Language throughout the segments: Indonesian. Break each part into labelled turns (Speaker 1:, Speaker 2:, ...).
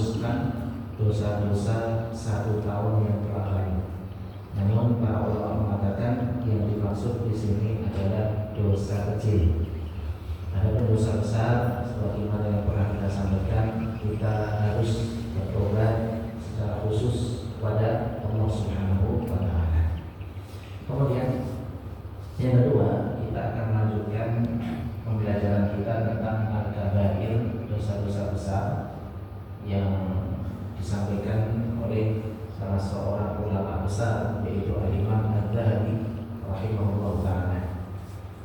Speaker 1: menghapuskan dosa-dosa 1 tahun yang telah lalu. Namun para ulama mengatakan yang dimaksud di sini adalah dosa kecil. Adapun dosa besar, sebagaimana yang pernah kita sampaikan, kita harus bertobat secara khusus kepada Allah Subhanahu wa Ta'ala. Kemudian yang kedua, kita akan melanjutkan pembelajaran kita tentang al-kabair, dosa-dosa besar yang disampaikan oleh salah seorang ulama besar, yaitu Al-Imam Adz-Dzahabi rahimahullah ta'ala.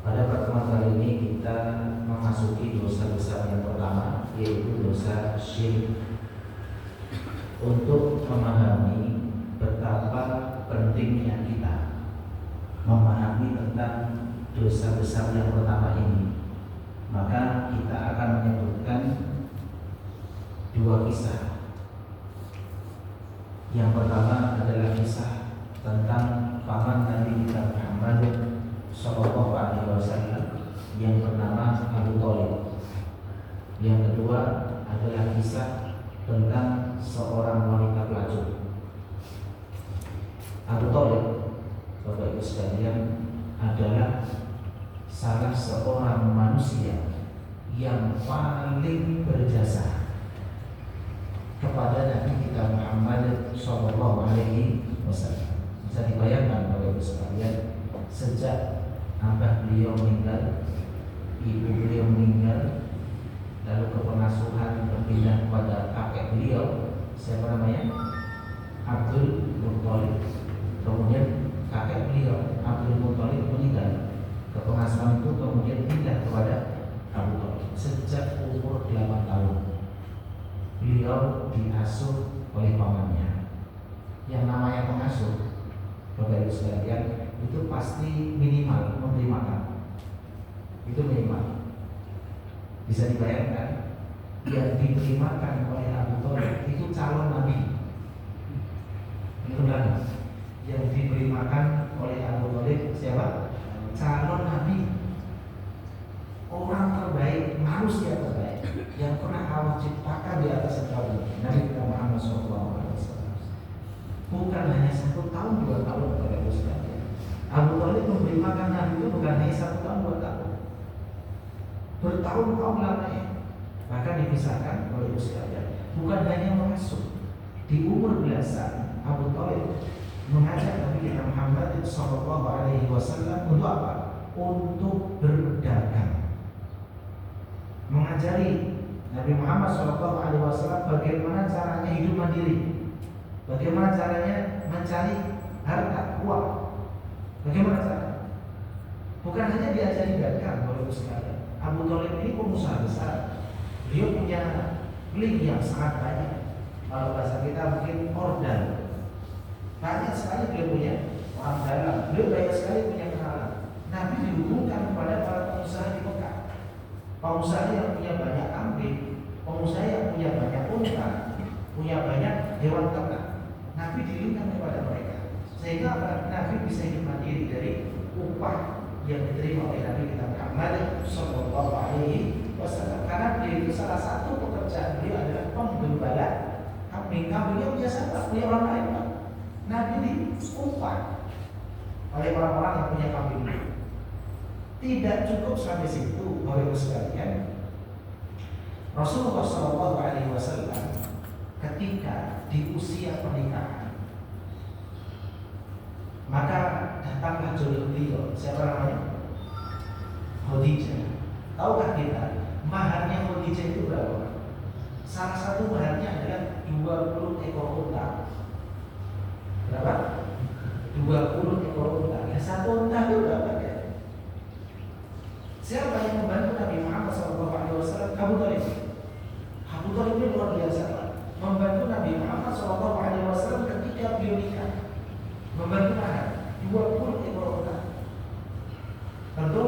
Speaker 1: Pada pertemuan kali ini kita memasuki dosa besar yang pertama, yaitu dosa syirik. Untuk memahami betapa pentingnya kita memahami tentang dosa besar yang pertama ini, maka kita akan menyebutkan 2 kisah. Yang pertama adalah kisah tentang paman Nabi kita Muhammad Sallallahu Alaihi Wasallam yang bernama Abu Thalib. Yang kedua adalah kisah tentang seorang wanita pelacur. Abu Thalib, Bapak Ibu sekalian, adalah salah seorang manusia yang paling berjasa kepada Nabi kita Muhammad Sallallahu Alaihi Wasallam. Bisa dibayangkan Bapak Ibu sekalian, sejak abah beliau meninggal, ibu beliau meninggal, lalu kepengasuhan berpindah kepada kakek beliau, siapa namanya? Abdul Muthalib. Kemudian kakek beliau Abdul Muthalib meninggal, kepengasuhan itu kemudian pindah kepada Abu Thalib. Sejak umur 8 tahun beliau diasuh oleh pamannya. Yang namanya pengasuh, Bapak Ibu sekalian, itu pasti minimal memberi makan. Itu minimal. Bisa dibayangkan, yang diberi makan oleh Abu Thalib itu calon nabi. Itu kan? Yang diberi makan oleh Abu Thalib siapa? Calon nabi. Orang terbaik, manusia terbaik yang pernah Allah ciptakan di atas bumi, Nabi Muhammad SAW. Bukan hanya 1 tahun, 2 tahun, Bapak Ibu sekalian. Abu Thalib memberi makan Nabi itu bukan hanya 1 tahun, 2 tahun, bertahun-tahun lamanya. Bahkan dipisahkan oleh Ibu sekalian. Bukan hanya mengasuh, di umur belasan Abu Thalib mengajak Nabi Muhammad SAW untuk apa? Untuk berdagang. Mengajari Nabi Muhammad SAW bagaimana caranya hidup mandiri, bagaimana caranya mencari harta, uang, bagaimana caranya. Bukan hanya diajari dagang, Bapak Ibu sekalian. Abu Thalib ini pengusaha besar. Beliau punya link yang sangat banyak. Kalau bahasa kita mungkin ordal. Banyak sekali beliau punya orang dalam. Beliau banyak sekali punya kenalan. Nabi dihubungkan kepada para pengusaha di Mekah. Pengusaha yang punya banyak kambing, pengusaha yang punya banyak unta, punya banyak hewan ternak. Nabi dilihatkan kepada mereka, sehingga Nabi bisa hidup mandiri dari upah yang diterima oleh Nabi kita Muhammad Sallallahu Alaihi Wasallam. Karena beliau itu salah satu pekerjaan beliau adalah penggembala kambing. Kambingnya punya siapa? Punya orang lain, Pak. Nabi diupah oleh orang-orang yang punya kambing. Tidak cukup sampai situ, Bapak Ibu sekalian. Rasulullah Sallallahu Alaihi Wasallam ketika di usia pernikahan, maka datanglah jodoh beliau. Siapa namanya? Khadijah. Tahukah kita maharnya Khadijah itu berapa? Salah satu maharnya adalah 20 ekor unta. Berapa? 20 ekor unta. Ya, 1 unta itu berapa ya? Siapa yang membantu Nabi Muhammad SAW? Abu Thalib. Abu Thalib ini luar biasa, membantu Nabi Muhammad SAW ketika beliau nikah, membantu mahar 20 ekor unta. Tentu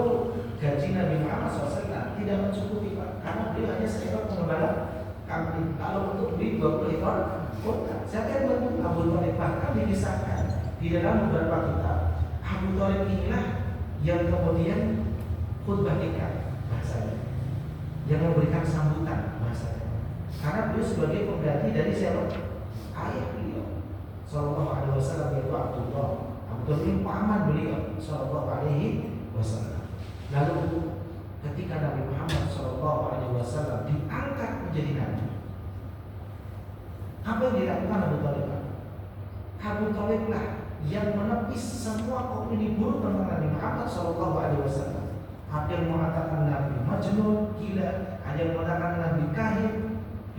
Speaker 1: gaji Nabi Muhammad SAW tidak mencukupi, Pak, karena beliau hanya seekor pengembala kambing. Kalau untuk beli 20 ekor unta, siapa yang bantu? Abu Thalib. Bahkan dikisahkan di dalam beberapa kitab, Abu Thalib inilah yang kemudian khutbah nikah bahasanya, yang memberikan sambutan bahasanya. Karena beliau sebagai pengganti dari siapa? Ayah beliau Sallallahu Alaihi Wasallam, yaitu Abdullah. Abdullah ini paman beliau Sallallahu Alaihi Wasallam. Lalu ketika Nabi Muhammad Sallallahu Alaihi Wasallam diangkat menjadi nabi, apa yang dilakukan Abu Thalib? Abu Thalib lah yang menepis semua opini buruk tentang Nabi Muhammad Sallallahu Alaihi Wasallam. Ada yang mengatakan Nabi majnun, gila. Ada yang mengatakan Nabi kahin,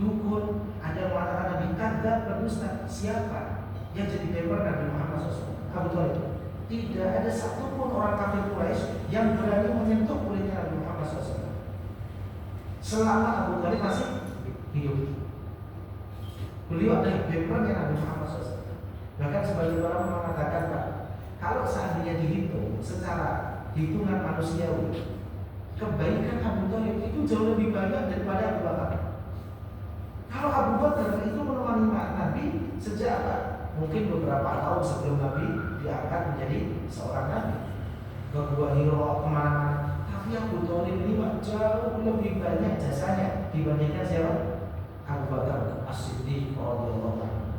Speaker 1: dukun. Ada yang mengatakan Nabi kadzab, berdusta. Siapa yang jadi member Nabi Muhammad SAW? Abu Thalib. Tidak ada satupun orang kafir Quraisy yang berani menyentuh kulitnya Nabi Muhammad SAW selama Abu Thalib masih hidup. Beliau adalah membernya Nabi Muhammad SAW. Bahkan sebagian orang mengatakan, Pak, kalau seandainya dihitung secara hitungan manusiawi, kebaikan Abu Thalib itu jauh lebih banyak daripada Abu Bakar. Kalau Abu Bakar itu menemani Nabi sejak apa? Mungkin beberapa tahun sebelum Nabi diangkat menjadi seorang Nabi, ke Gua Hira, kemana-mana. Tapi Abu Thalib ini jauh lebih banyak jasanya dibandingkan siapa? Abu Bakar As-Siddiq radhiyallahu anhu.